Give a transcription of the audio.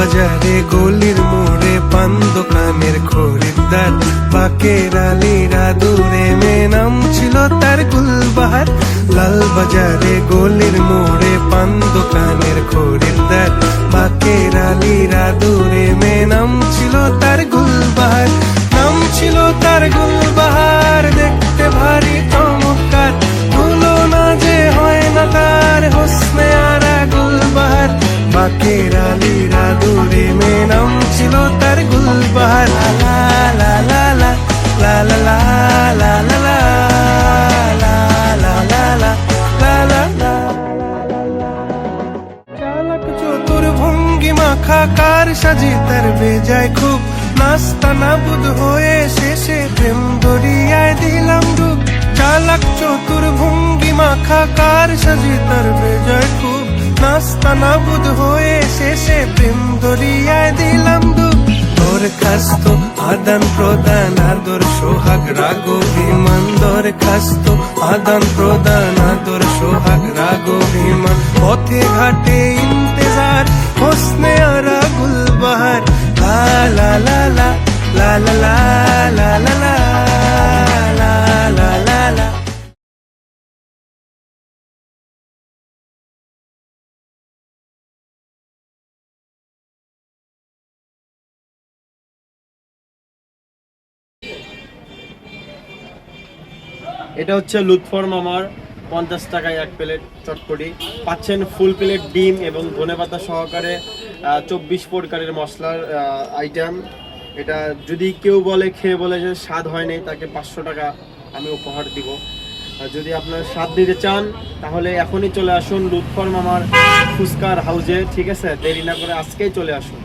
বাজারে গলির মোড়ে পান দোকানের খরিদ্দার, বাকের আলীরা দূরে মেয়ে নাম ছিল তার গুলবাহার। লাল বাজারে গলির মোড়ে পান দোকানের খরিদ্দার, বাকের আলীরা দূরে মেয়ে নাম ছিল তার গুলবাহার। নাম ছিল তার গুলবাহার, দেখতে ভারী চমৎকার, তুলনা যে হয় না তার হোসনে আরা গুলবাহার। বাকের আলীরা দূরে মেয়ে নাম ছিল তার গুলবাহার। লা লা লা লা লা লা লা লা লা লা লা লা লা লা লা। চালাক চতুর ভঙ্গিমা খাকার সাজে তার বেজায় খুব, নাস্তা নাবুদ হয়ে শেষে প্রেম দরিয়ায় দিলাম ডুব। চালাক চতুর ভঙ্গিমা খাকার সাজে তার বেজায় খুব, নাস্তা নাবুদ হয়ে শেষে প্রেম দরিয়ায় দিলাম ডুব। দরখাস্ত আদান প্রদান আদর সোহাগ রাগ অভিমান, দরখাস্ত আদান প্রদান আদর সোহাগ রাগ অভিমান। পথে ঘাটে ইন্তেজার হোসনে আরা গুলবাহার। লা লা লা লা লা লা লা লা লা লা লা লা লা। এটা হচ্ছে লুৎফর মামার 50 টাকায় 1 প্লেট চটপটি পাচ্ছেন, ফুল প্লেট ডিম এবং ধনেপাতা সহকারে 24 প্রকারের মশলার আইটেম। এটা যদি কেউ বলে খেয়ে বলে যে স্বাদ হয় নাই, তাকে 500 টাকা আমি উপহার দিব। যদি আপনার স্বাদ দিতে চান তাহলে এখনই চলে আসুন লুৎফর মামার ফুচকার হাউজে, ঠিক আছে? দেরি না করে আজকেই চলে আসুন।